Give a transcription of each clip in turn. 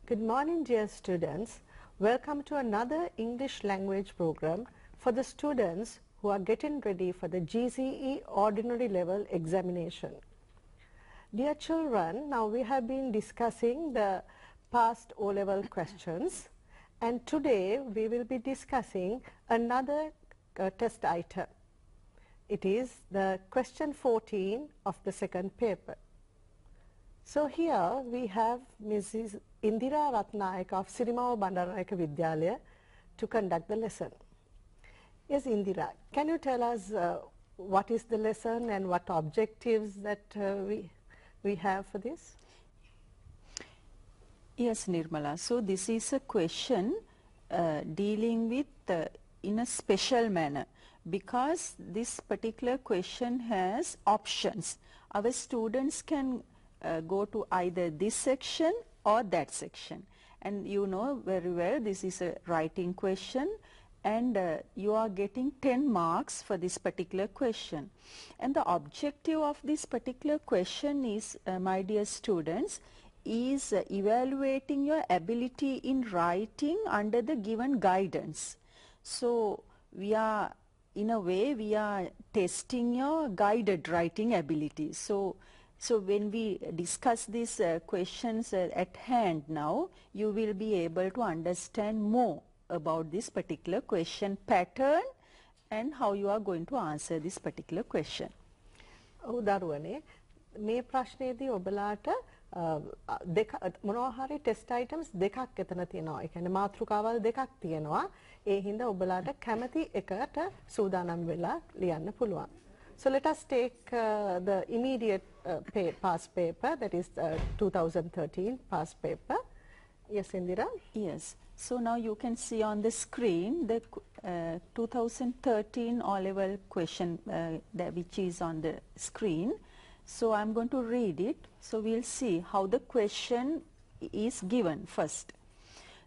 Good morning, dear students. Welcome to another English language program for the students who are getting ready for the GCE ordinary level examination. Dear children, now we have been discussing the past O-level questions, and today we will be discussing another test item. It is the question 14 of the second paper. So here we have Mrs. Indira Ratnayaka of Sirimao Bandaranaike Vidyalaya to conduct the lesson. Yes, Indira, can you tell us what is the lesson and what objectives that we have for this? Yes, Nirmala. So this is a question dealing with in a special manner, because this particular question has options. Our students can go to either this section or that section, and you know very well this is a writing question, and you are getting 10 marks for this particular question. And the objective of this particular question is, my dear students, is evaluating your ability in writing under the given guidance. So we are, in a way, we are testing your guided writing ability. So when we discuss these questions at hand now, you will be able to understand more about this particular question pattern and how you are going to answer this particular question. දරුවනේ මේ ප්‍රශ්නයේදී ඔබලාට මොනවා හරි test items දෙකක් එතන තියෙනවා. ඒ කියන්නේ මාතෘකාවල් දෙකක් තියෙනවා. ඒ හින්දා ඔබලාට කැමති එකට සූදානම් වෙලා ලියන්න පුළුවන්. So let us take the immediate past paper, that is 2013 past paper. Yes, Indira? Yes. So now you can see on the screen the 2013 O-level question which is on the screen. So I'm going to read it. So we'll see how the question is given first.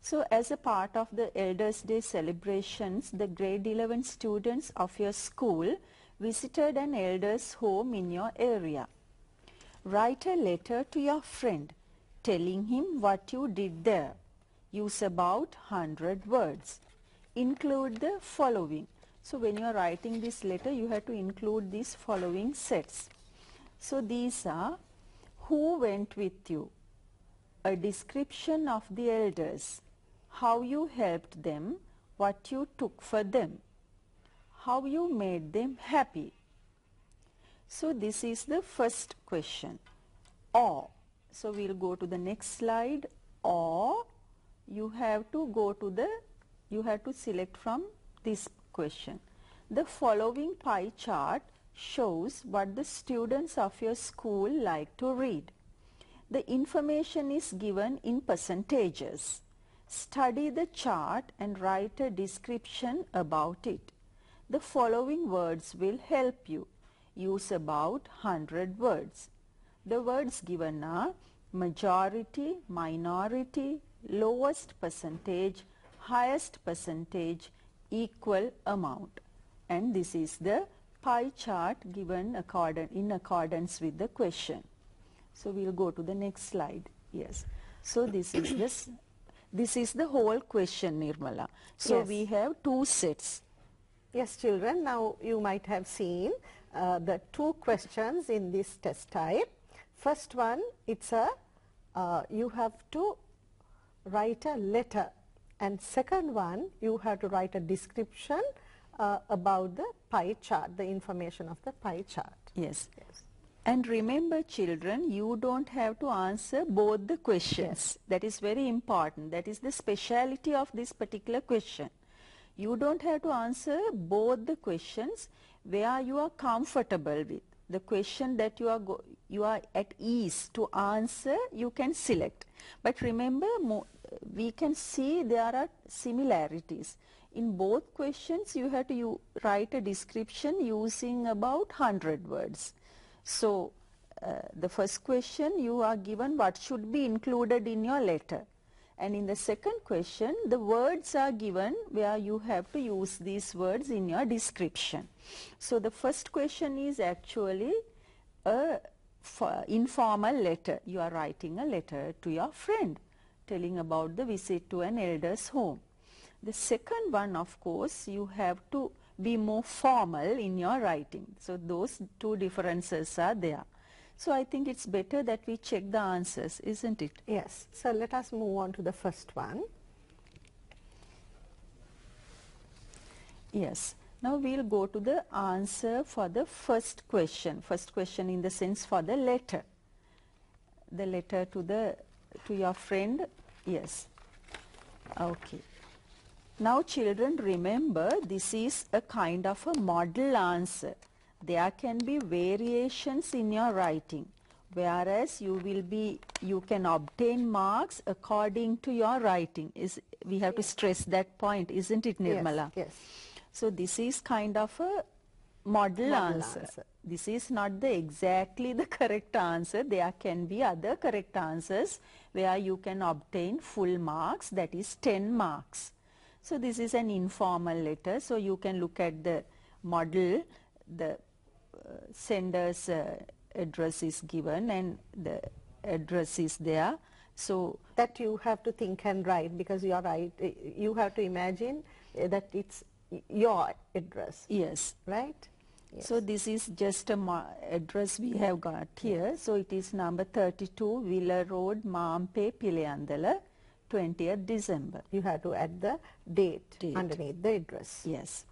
So as a part of the Elders' Day celebrations, the grade 11 students of your school visited an elder's home in your area. Write a letter to your friend telling him what you did there. Use about 100 words. Include the following. So when you are writing this letter, you have to include these following sets. So these are: who went with you, a description of the elders, how you helped them, what you took for them, how you made them happy. So this is the first question. Or, so we'll go to the next slide. Or you have to go to the, you have to select from this question. The following pie chart shows what the students of your school like to read. The information is given in percentages. Study the chart and write a description about it. The following words will help you. Use about 100 words. The words given are majority, minority, lowest percentage, highest percentage, equal amount. And this is the pie chart given in accordance with the question. So we'll go to the next slide. Yes. So this is the whole question, Nirmala. So yes, we have two sets. Yes, children, now you might have seen the two questions in this test type. First one, it's a, you have to write a letter, and second one, you have to write a description about the pie chart, the information of the pie chart. Yes. Yes. And remember, children, you don't have to answer both the questions. Yes. That is very important. That is the speciality of this particular question. You don't have to answer both the questions where you are comfortable with. The question that you are at ease to answer, you can select. But remember, we can see there are similarities. In both questions, you have to write a description using about 100 words. So the first question, you are given what should be included in your letter. And in the second question, the words are given where you have to use these words in your description. So the first question is actually a informal letter. You are writing a letter to your friend telling about the visit to an elder's home. The second one, of course, you have to be more formal in your writing. So those two differences are there. So I think it's better that we check the answers, isn't it? Yes. So let us move on to the first one. Yes. Now we'll go to the answer for the first question. First question in the sense for the letter. The letter to your friend. Yes. Okay. Now children, remember, this is a kind of a model answer. There can be variations in your writing, whereas you can obtain marks according to your writing. We have to stress that point, isn't it, Nirmala? Yes, yes. So this is kind of a model answer. This is not exactly the correct answer. There can be other correct answers where you can obtain full marks, that is 10 marks. So this is an informal letter. So you can look at the model, the sender's address is given and the address is there. So that you have to think and write, because you are right. You have to imagine that it's your address. Yes. Right? Yes. So this is just a address we have got here. Yes. So it is number 32 Villa Road, Mampe, Pilayandala, 20th December. You have to add the date underneath the address. Yes.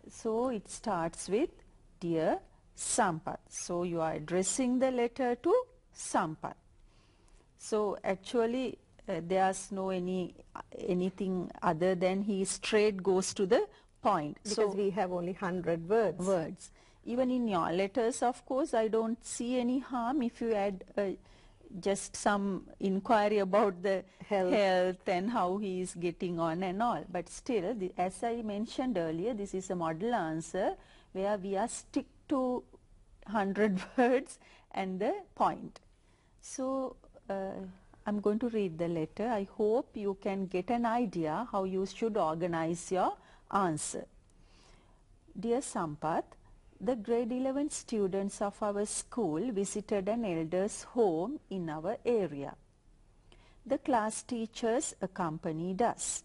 So it starts with Dear Sampath. So you are addressing the letter to Sampath. So actually there's no anything other than he straight goes to the point. Because we have only 100 words. Even in your letters, of course, I don't see any harm if you add just some inquiry about the health and how he is getting on and all. But still, as I mentioned earlier, this is a model answer where we are stick to 100 words and the point. So I'm going to read the letter. I hope you can get an idea how you should organize your answer. Dear Sampath, the grade 11 students of our school visited an elder's home in our area. The class teachers accompanied us.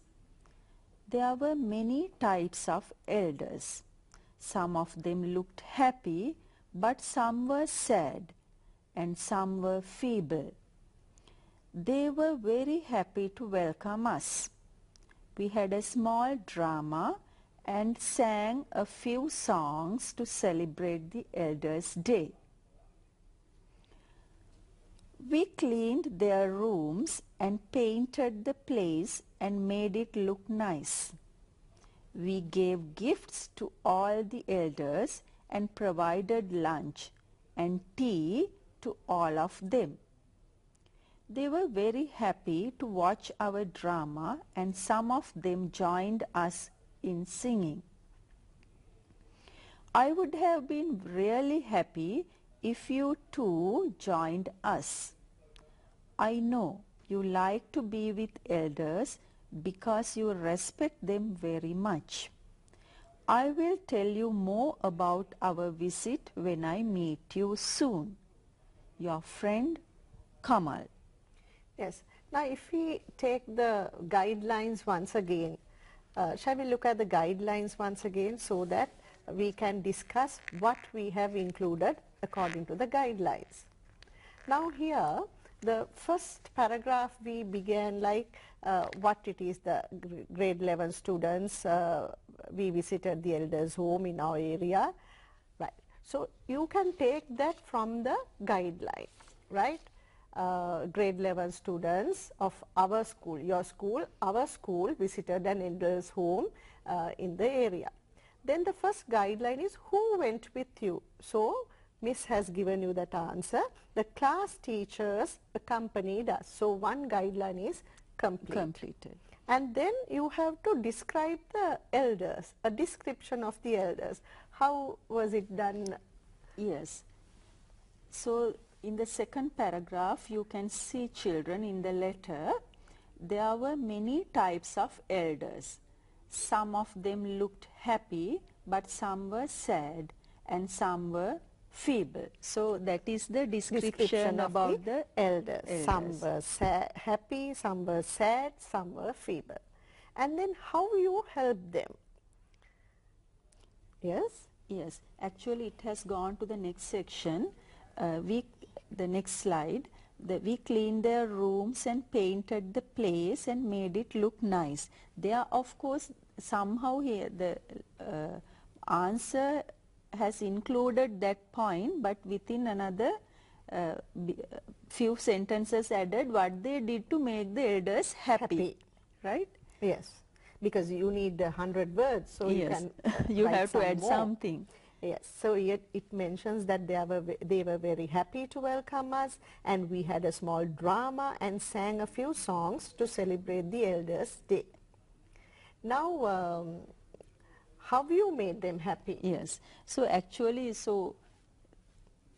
There were many types of elders. Some of them looked happy, but some were sad and some were feeble. They were very happy to welcome us. We had a small drama and sang a few songs to celebrate the Elders' Day. We cleaned their rooms and painted the place and made it look nice. We gave gifts to all the elders and provided lunch and tea to all of them. They were very happy to watch our drama, and some of them joined us in singing. I would have been really happy if you too joined us. I know you like to be with elders because you respect them very much. I will tell you more about our visit when I meet you soon. Your friend, Kamal. Yes. Now if we take the guidelines once again, shall we look at the guidelines once again so that we can discuss what we have included according to the guidelines. Now here, the first paragraph we began like what it is, the grade 11 students, we visited the elders' home in our area. Right. So you can take that from the guideline, right? Grade 11 students of our school, your school, our school visited an elders' home in the area. Then the first guideline is who went with you. So Miss has given you that answer. The class teachers accompanied us. So one guideline is completed. And then you have to describe the elders, a description of the elders. How was it done? Yes. So in the second paragraph, you can see, children, in the letter, there were many types of elders. Some of them looked happy, but some were sad and some were feeble. So that is the description Description of about the elders. Some elders. were happy, some were sad, some were feeble. And then how you help them? Yes? Yes, actually it has gone to the next section. The next slide, we cleaned their rooms and painted the place and made it look nice. They are, of course, somehow here the answer has included that point, but within another few sentences added what they did to make the elders happy. Right? Yes, because you need 100 words, so you Yes, can you write have to some add more. something. Yes, so yet it mentions that they were very happy to welcome us, and we had a small drama and sang a few songs to celebrate the Elders' Day. Now, how you made them happy? Yes, so actually,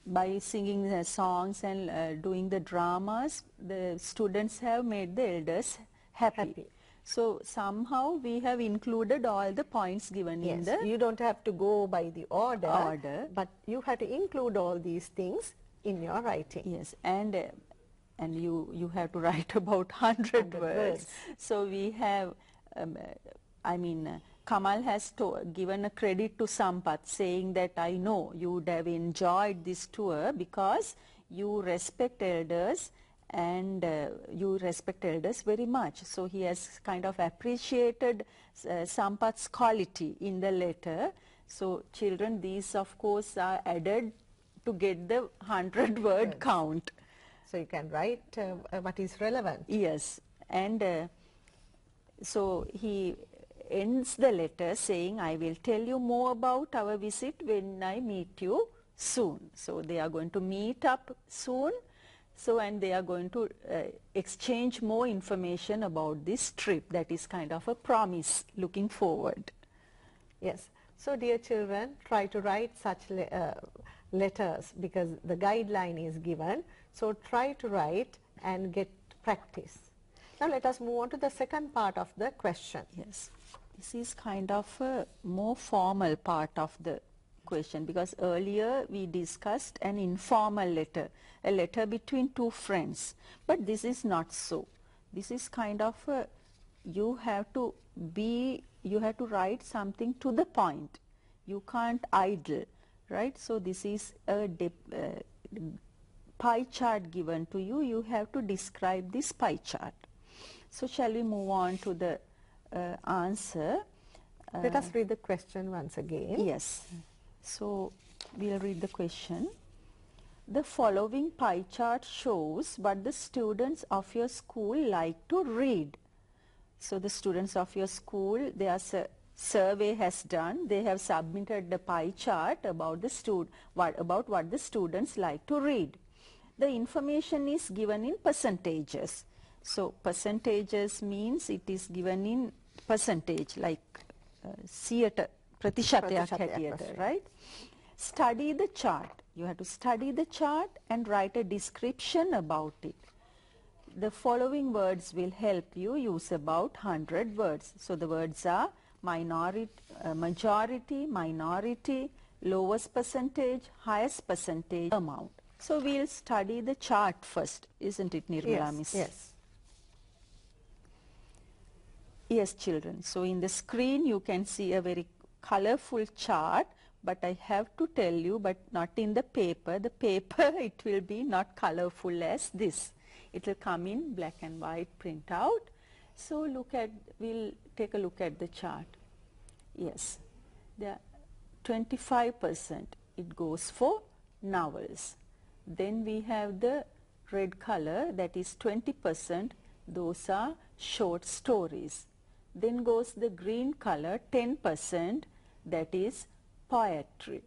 by singing the songs and doing the dramas, the students have made the elders happy. So somehow we have included all the points given in Yes, the you don't have to go by the order. but you have to include all these things in your writing. Yes, and you have to write about 100 words. So we have, Kamal has given a credit to Sampath, saying that I know you would have enjoyed this tour because you respect elders and you respect elders very much. So he has kind of appreciated Sampath's quality in the letter. So children, these of course are added to get the 100-word count. So you can write what is relevant. Yes, and so he ends the letter saying, I will tell you more about our visit when I meet you soon. So they are going to meet up soon. So, and they are going to exchange more information about this trip. That is kind of a promise looking forward. Yes. So, dear children, try to write such letters because the guideline is given. So, try to write and get practice. Now, let us move on to the second part of the question. Yes. This is kind of a more formal part of the question because earlier we discussed an informal letter, a letter between two friends, but this is not so. This is kind of a, you have to write something to the point. You can't idle, right? So this is a pie chart given to you. You have to describe this pie chart. So shall we move on to the answer? Let us read the question once again. Yes. So we'll read the question. The following pie chart shows what the students of your school like to read. So the students of your school, their survey has done. They have submitted the pie chart about what the students like to read. The information is given in percentages. So percentages means it is given in percentage, like pratishatyak hatiyata, right? Study the chart. You have to study the chart and write a description about it. The following words will help you use about 100 words. So the words are majority, minority, lowest percentage, highest percentage, amount. So we'll study the chart first, isn't it, Nirmala Miss? Yes. Yes, children. So in the screen you can see a very colorful chart, but I have to tell you, but not in the paper. The paper, it will be not colorful as this. It will come in black and white printout. So we'll take a look at the chart. Yes, the 25% it goes for novels. Then we have the red color, that is 20%, those are short stories. Then goes the green color, 10%, that is poetry.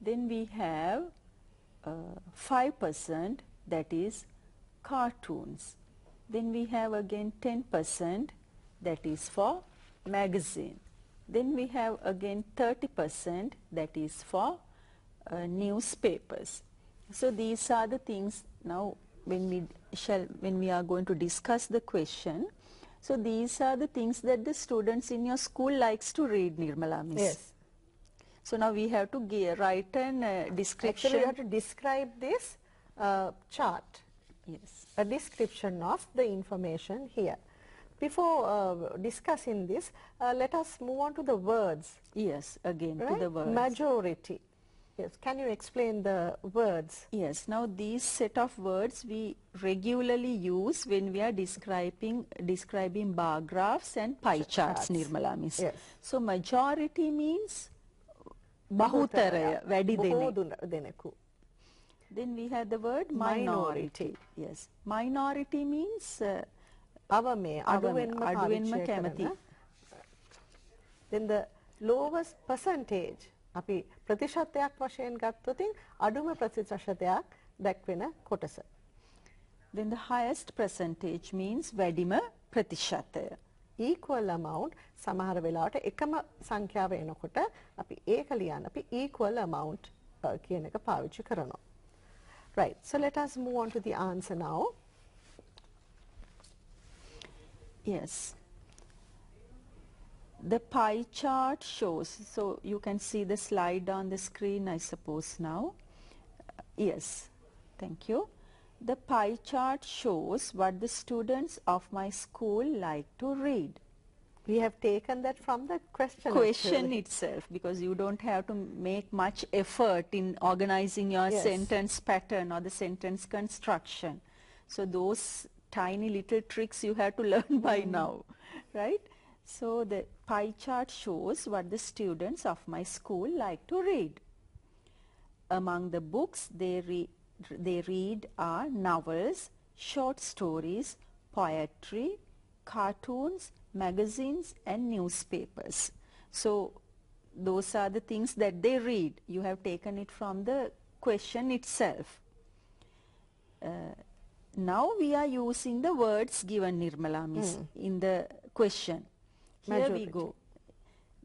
Then we have 5%, that is cartoons. Then we have again 10%, that is for magazine. Then we have again 30%, that is for newspapers. So these are the things. Now when we are going to discuss the question, so these are the things that the students in your school likes to read, Nirmala Miss. Yes. So now we have to write an description. Actually, you have to describe this chart. Yes. A description of the information here. Before discussing this, let us move on to the words. Yes, again Right? to the words. Majority. Yes. Can you explain the words? Yes. Now these set of words we regularly use when we are describing bar graphs and pie charts, Nirmala Miss. Yes. So majority means bahutaraya, වැඩි දෙනෙකු. Then we have the word minority. Yes. Minority means අඩුවෙන්ම කැමති. Then the lowest percentage. අපි ප්‍රතිශතයක් වශයෙන් ගත්තොතින් අඩුම ප්‍රතිශතයක් දැක්වෙන කොටස. Then the highest percentage means වැඩිම ප්‍රතිශතය. Equal amount සමහර වෙලාවට එකම සංඛ්‍යාව එනකොට අපි ඒක ලියන්න අපි equal amount කියන එක පාවිච්චි කරනවා. Right. So let us move on to the answer now. Yes. The pie chart shows, so you can see the slide on the screen, I suppose now. Yes, thank you. The pie chart shows what the students of my school like to read. We have taken that from the question Itself, because you don't have to make much effort in organizing your sentence pattern or the sentence construction. So those tiny little tricks you have to learn by now, right? So the pie chart shows what the students of my school like to read. Among the books they read are novels, short stories, poetry, cartoons, magazines and newspapers. So those are the things that they read. You have taken it from the question itself. Now we are using the words given, Nirmala Miss, in the question. Here we go.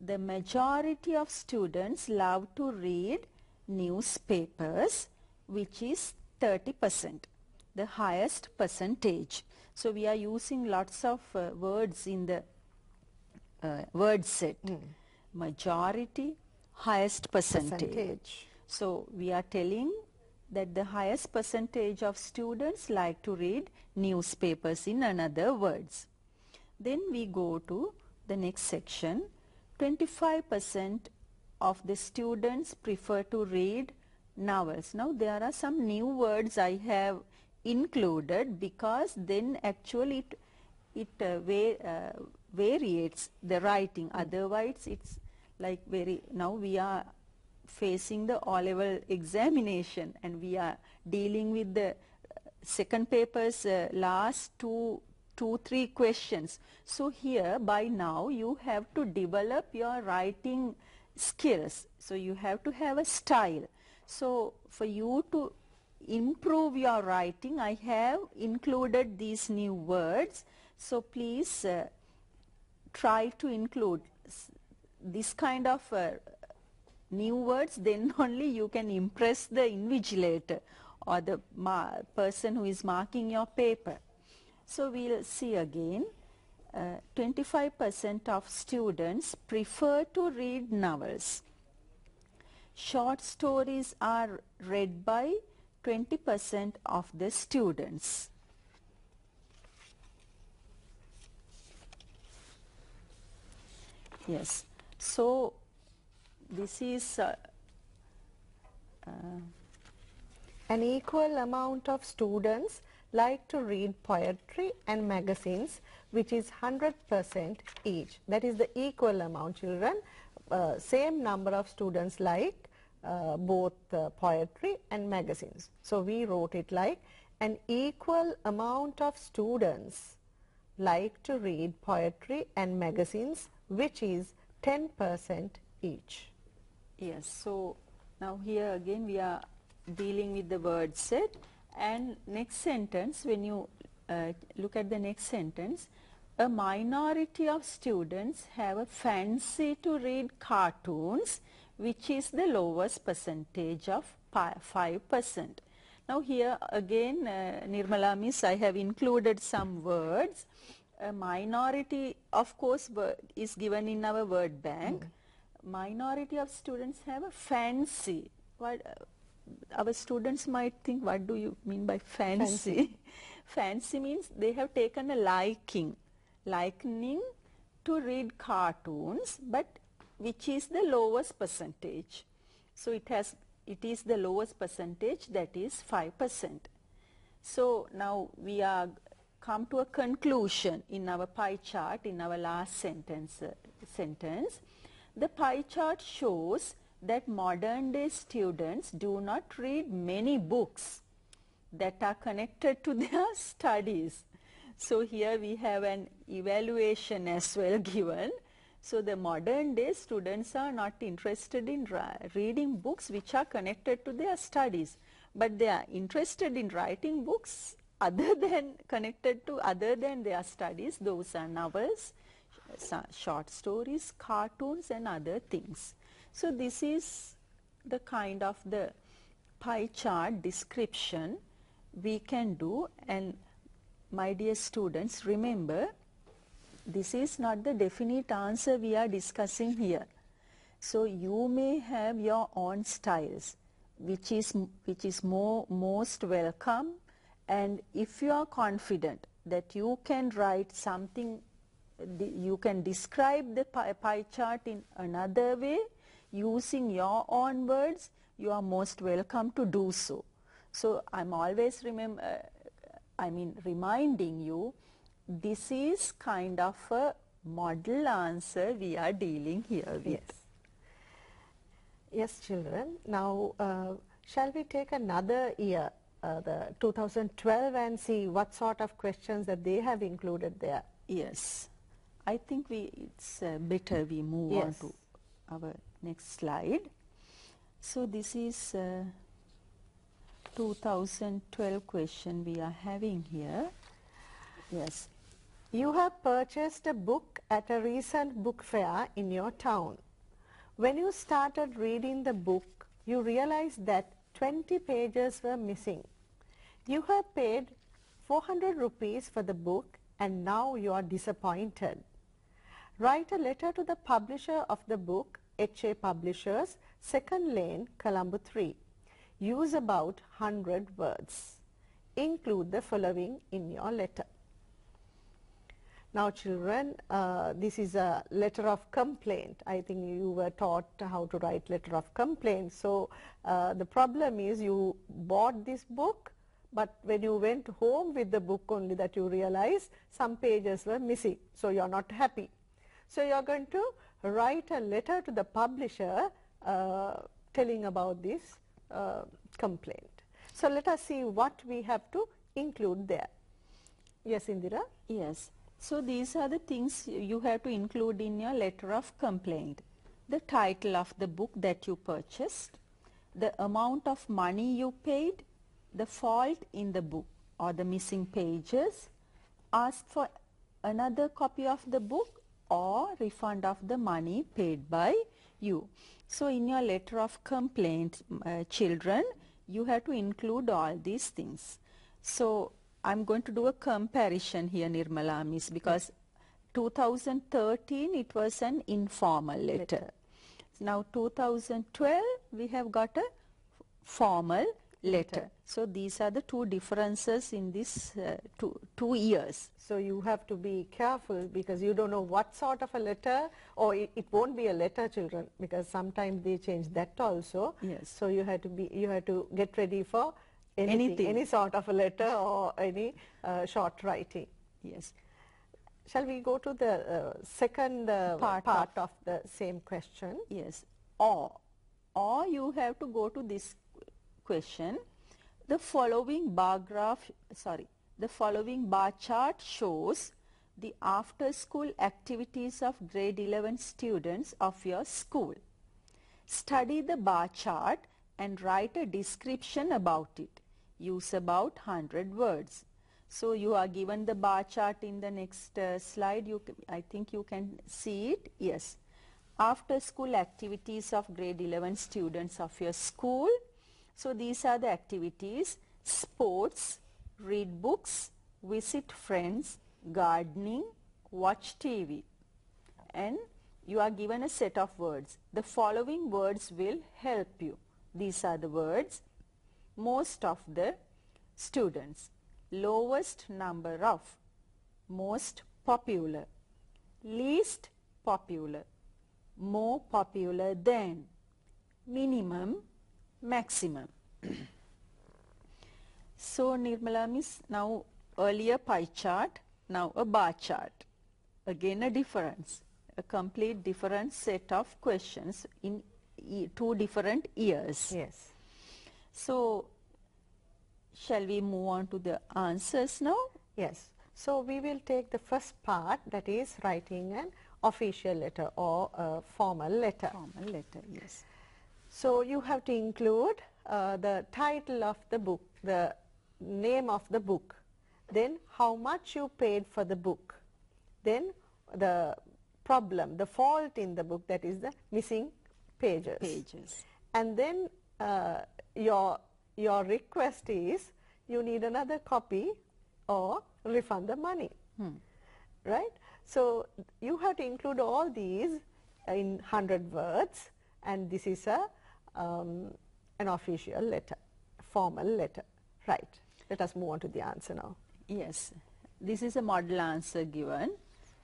The majority of students love to read newspapers, which is 30%, the highest percentage. So we are using lots of words in the word set. Majority, highest percentage. So we are telling that the highest percentage of students like to read newspapers, in another words. Then we go to the next section. 25% of the students prefer to read novels. Now there are some new words I have included because then actually it variates the writing. Otherwise it's like now we are facing the O-level examination and we are dealing with the second paper's last three questions. So here by now you have to develop your writing skills. So you have to have a style. So for you to improve your writing, I have included these new words. So please try to include this kind of new words, then only you can impress the invigilator or the person who is marking your paper. So we'll see again. 25% of students prefer to read novels. Short stories are read by 20% of the students. Yes, so this is an equal amount of students like to read poetry and magazines, which is 100% each. That is the equal amount, children. Same number of students like both poetry and magazines. So we wrote it like an equal amount of students like to read poetry and magazines, which is 10% each. Yes, so now here again we are dealing with the word set, and next sentence, when you look at the next sentence, a minority of students have a fancy to read cartoons, which is the lowest percentage of 5%. Now here again, Nirmala Miss, I have included some words. A minority, of course, is given in our word bank. minority of students have a fancy. What our students might think, what do you mean by fancy? Fancy means they have taken a likening to read cartoons, but which is the lowest percentage. So it is the lowest percentage, that is 5%. So now we are come to a conclusion in our pie chart in our last sentence. The pie chart shows that modern day students do not read many books that are connected to their studies. So here we have an evaluation as well given. So the modern day students are not interested in reading books which are connected to their studies, but they are interested in writing books other than their studies. Those are novels, short stories, cartoons and other things. So this is the kind of the pie chart description we can do. And my dear students, remember, this is not the definite answer we are discussing here. So you may have your own styles, which is most welcome. And if you are confident that you can write something, you can describe the pie chart in another way using your own words, you are most welcome to do so. So I'm always reminding you, this is kind of a model answer we are dealing here with. Yes, children. Now, shall we take another year, the 2012, and see what sort of questions that they have included there? Yes. I think it's better we move on to our next slide. So this is 2012 question we are having here. Yes. You have purchased a book at a recent book fair in your town. When you started reading the book, you realized that 20 pages were missing. You have paid 400 rupees for the book and now you are disappointed. Write a letter to the publisher of the book, HA Publishers, 2nd Lane, Colombo 3. Use about 100 words. Include the following in your letter. Now children, this is a letter of complaint. I think you were taught how to write letter of complaint. So the problem is you bought this book, but when you went home with the book only that you realize some pages were missing. So you are not happy. So you are going to write a letter to the publisher telling about this complaint. So let us see what we have to include there. Yes, Indira? Yes. So these are the things you have to include in your letter of complaint. The title of the book that you purchased, the amount of money you paid, the fault in the book or the missing pages, ask for another copy of the book or refund of the money paid by you. So in your letter of complaint, children, you have to include all these things. So I'm going to do a comparison here, Nirmala Miss, because 2013 it was an informal letter. Now 2012 we have got a formal letter. So these are the two differences in this two years. So you have to be careful because you don't know what sort of a letter, or it won't be a letter, children, because sometimes they change that also. Yes. So you have to get ready for anything, any sort of a letter or any short writing. Yes. Shall we go to the second part of the same question? Yes. Or you have to go to this question. The following bar chart shows the after school activities of grade 11 students of your school. Study the bar chart and write a description about it. Use about 100 words. So you are given the bar chart in the next slide. I think you can see it. Yes. After school activities of grade 11 students of your school. So these are the activities: sports, read books, visit friends, gardening, watch TV. And you are given a set of words. The following words will help you. These are the words. Most of the students, lowest number of, most popular, least popular, more popular than, minimum, maximum. So Nirmala Miss, now earlier pie chart, now a bar chart. Again a difference, a complete different set of questions in two different years. Yes. So shall we move on to the answers now? Yes. So we will take the first part, that is writing an official letter or a formal letter. Formal letter, yes. So you have to include the title of the book, the name of the book, then how much you paid for the book, then the problem, the fault in the book, that is the missing pages. And then your request is you need another copy or refund the money. Right? So you have to include all these in 100 words, and this is a an official letter, formal letter. Right. Let us move on to the answer now. Yes, this is a model answer given.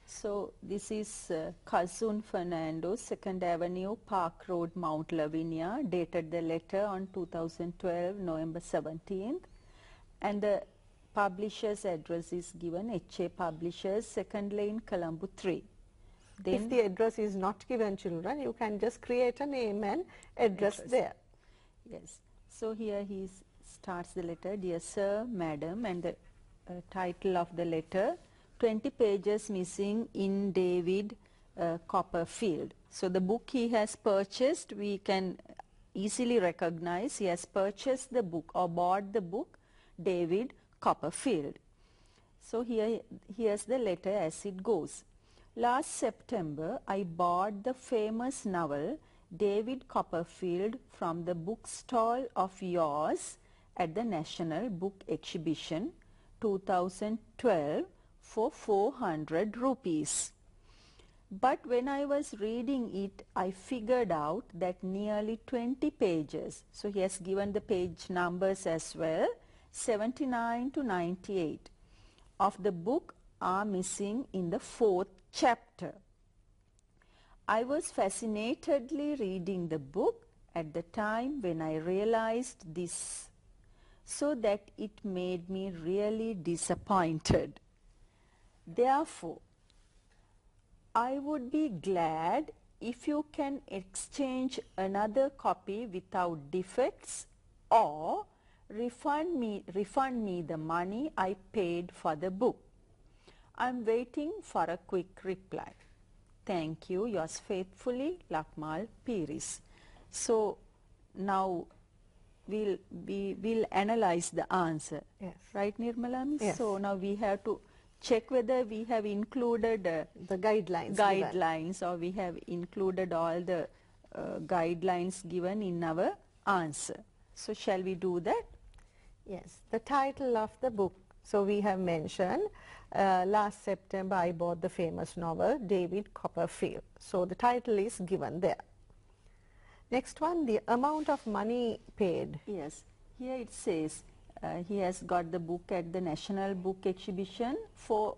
So this is Kazun Fernando, 2nd Avenue, Park Road, Mount Lavinia, dated the letter on 2012, November 17th. And the publisher's address is given, HA Publishers, 2nd Lane, Colombo 3. Then if the address is not given, children, you can just create a name and address there. Yes. So here he starts the letter, Dear Sir, Madam, and the title of the letter, 20 pages missing in David Copperfield. So the book he has purchased, we can easily recognize he has purchased the book or bought the book, David Copperfield. So here's the letter as it goes. Last September, I bought the famous novel David Copperfield from the bookstall of yours at the National Book Exhibition 2012 for 400 rupees. But when I was reading it, I figured out that nearly 20 pages, so he has given the page numbers as well, 79 to 98, of the book are missing in the 4th chapter. I was fascinatedly reading the book at the time when I realized this, so that it made me really disappointed. Therefore, I would be glad if you can exchange another copy without defects or refund me the money I paid for the book. I'm waiting for a quick reply. Thank you. Yours faithfully, Lakmal Piris. So now we'll analyze the answer. Yes. Right, Nirmala Miss? Yes. So now we have to check whether we have included the guidelines given. Or we have included all the guidelines given in our answer. So shall we do that? Yes. The title of the book. So we have mentioned last September I bought the famous novel David Copperfield. So the title is given there. Next one, the amount of money paid. Yes. Here it says he has got the book at the National Book Exhibition for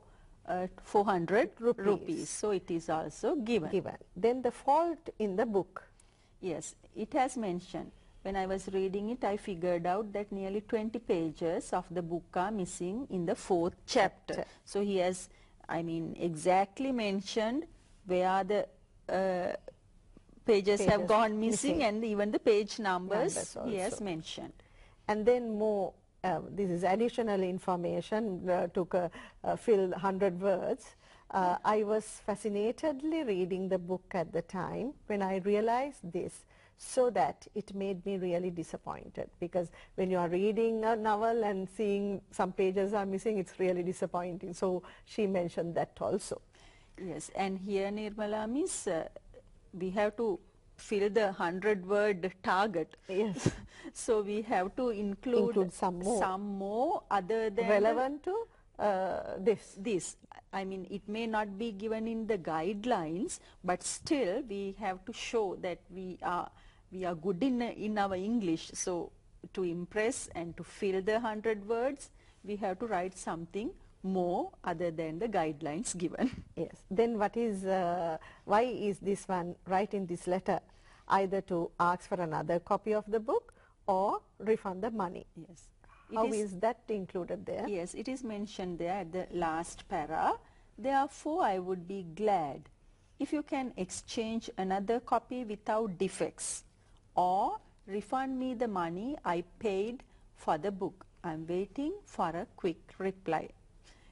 400 rupees. So it is also given. Then the fault in the book. Yes. It has mentioned. When I was reading it, I figured out that nearly 20 pages of the book are missing in the 4th chapter. So he has, exactly mentioned where the pages have gone missing and even the page numbers he has mentioned. And then more, this is additional information, fill 100 words. I was fascinatedly reading the book at the time when I realized this, so that it made me really disappointed, because when you are reading a novel and seeing some pages are missing, it's really disappointing. So she mentioned that also. Yes, and here, Nirmala Miss, we have to fill the 100-word target. Yes. So we have to include some more other than relevant to this. I mean, it may not be given in the guidelines, but still we have to show that we are good in our English. So to impress and to fill the 100 words, we have to write something more other than the guidelines given. Yes. Then why is this one writing this letter? Either to ask for another copy of the book or refund the money. Yes. How is that included there? Yes, it is mentioned there at the last para. Therefore, I would be glad if you can exchange another copy without defects or refund me the money I paid for the book. I'm waiting for a quick reply.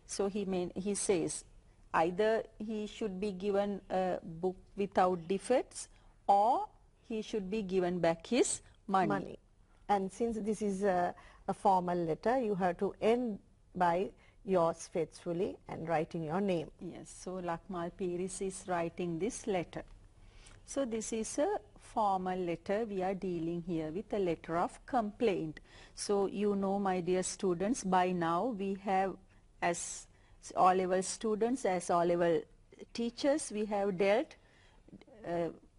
So he says either he should be given a book without defects or he should be given back his money. And since this is a formal letter, you have to end by yours faithfully and writing your name. Yes, so Lakmal Piris is writing this letter. So this is a formal letter. We are dealing here with a letter of complaint. So you know, my dear students, by now we have, as O-level students, as O-level teachers, we have dealt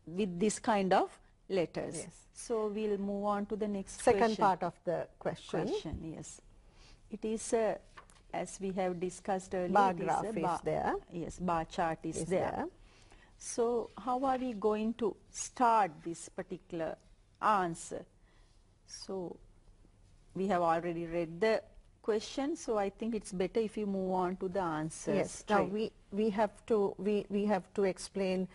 with this kind of letters. Yes. So we'll move on to the next Second part of the question. Yes. It is as we have discussed earlier, bar graph is there. Yes, bar chart is there. there. So how are we going to start this particular answer? So we have already read the question, so I think it's better if you move on to the answers. Yes. Now we have to explain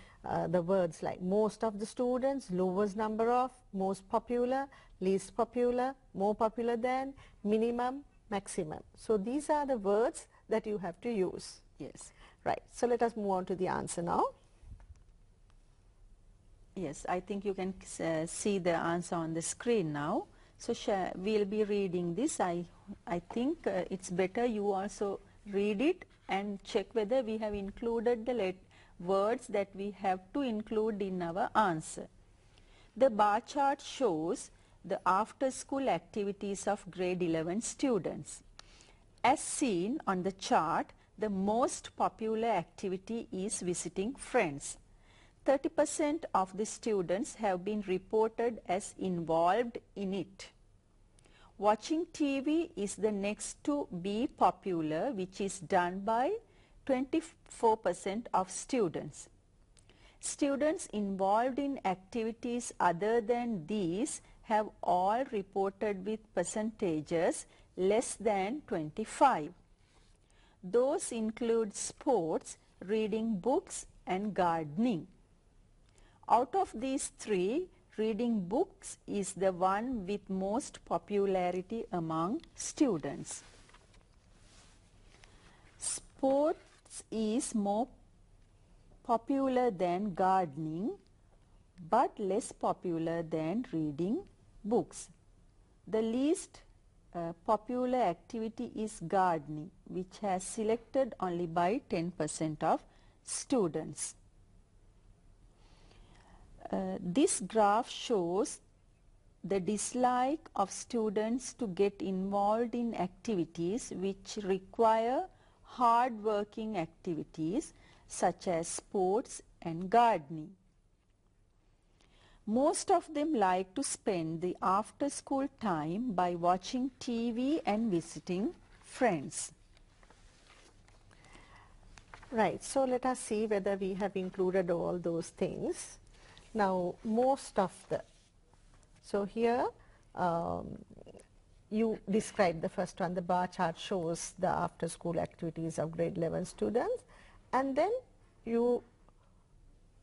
the words like most of the students, lowest number of, most popular, least popular, more popular than, minimum, maximum. So these are the words that you have to use. Yes. Right. So let us move on to the answer now. Yes, I think you can see the answer on the screen now. So we'll be reading this. I think it's better you also read it and check whether we have included the words that we have to include in our answer. The bar chart shows the after-school activities of grade 11 students. As seen on the chart, the most popular activity is visiting friends. 30% of the students have been reported as involved in it. Watching TV is the next to be popular, which is done by 24% of students. Students involved in activities other than these have all reported with percentages less than 25. Those include sports, reading books, and gardening. Out of these three, reading books is the one with most popularity among students. Sports is more popular than gardening, but less popular than reading books. The least popular activity is gardening, which has selected only by 10% of students. This graph shows the dislike of students to get involved in activities which require hard-working activities such as sports and gardening. Most of them like to spend the after-school time by watching TV and visiting friends. Right. So let us see whether we have included all those things. Now, most of the, so here you describe the first one. The bar chart shows the after school activities of grade 11 students, and then you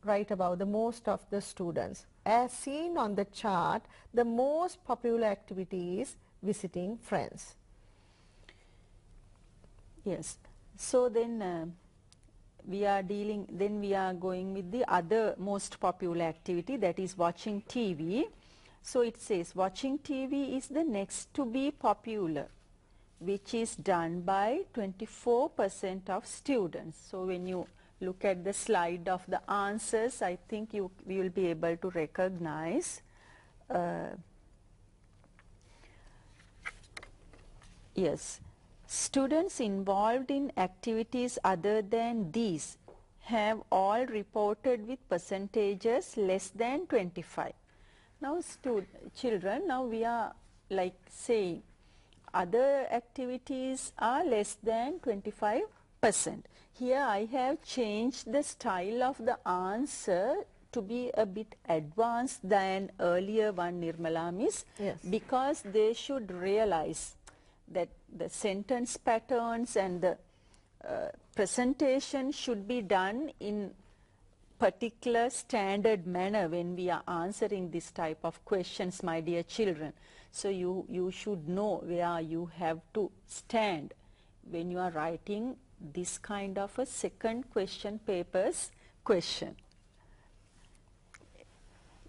write about the most of the students. As seen on the chart, the most popular activity is visiting friends. Yes. So then we are going with the other most popular activity, that is watching TV. So it says watching TV is the next to be popular, which is done by 24% of students. So when you look at the slide of the answers, I think we will be able to recognize. Yes. Students involved in activities other than these have all reported with percentages less than 25. Now children, now we are like saying other activities are less than 25%. Here I have changed the style of the answer to be a bit advanced than earlier one, Nirmala Miss, Yes. because they should realize that the sentence patterns and the presentation should be done in particular standard manner when we are answering this type of questions, my dear children. So you should know where you have to stand when you are writing this kind of a second question papers question.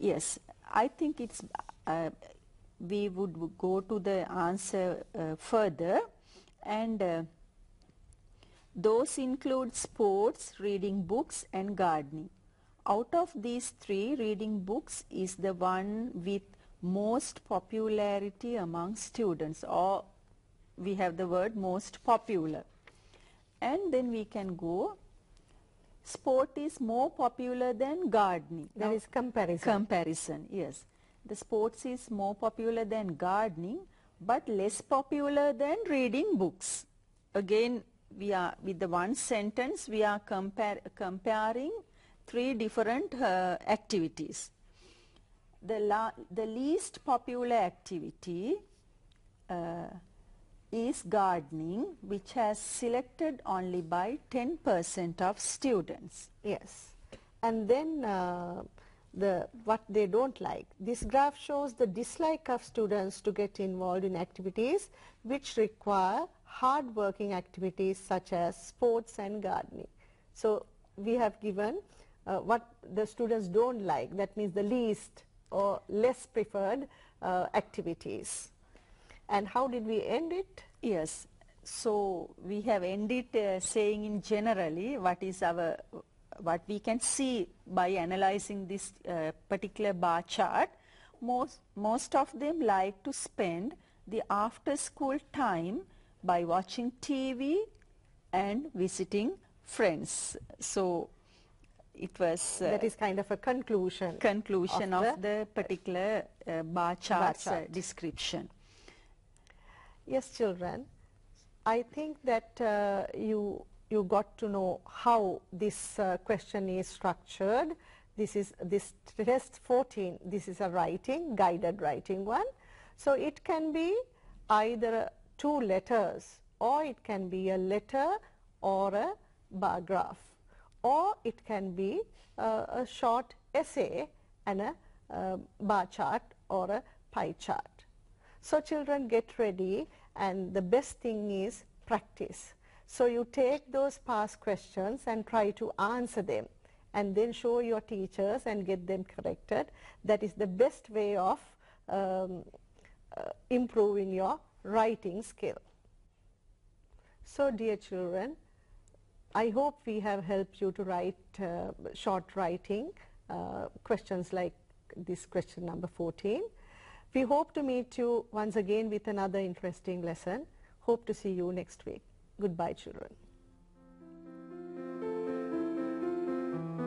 Yes, I think it's we would go to the answer further, and those include sports, reading books and gardening. Out of these three, reading books is the one with most popularity among students, or we have the word most popular. And then we can go, sport is more popular than gardening. That is comparison. Comparison, yes. The sports is more popular than gardening, but less popular than reading books. Again, we are with the one sentence, we are comparing three different activities. The least popular activity is gardening, which has selected only by 10% of students. Yes. And then what they don't like. This graph shows the dislike of students to get involved in activities which require hard working activities such as sports and gardening. So we have given what the students don't like, that means the least or less preferred activities. And how did we end it? Yes, so we have ended saying in generally what we can see by analyzing this particular bar chart. Most of them like to spend the after school time by watching TV and visiting friends. So it was that is kind of a conclusion of the particular bar chart's description. Yes, children, I think that you got to know how this question is structured. This test 14, this is a guided writing one. So it can be either 2 letters, or it can be a letter or a bar graph, or it can be a short essay and a bar chart or a pie chart. So children, get ready, and the best thing is practice. So you take those past questions and try to answer them, and then show your teachers and get them corrected. That is the best way of improving your writing skill. So dear children, I hope we have helped you to write short writing questions like this question number 14. We hope to meet you once again with another interesting lesson. Hope to see you next week. Goodbye, children.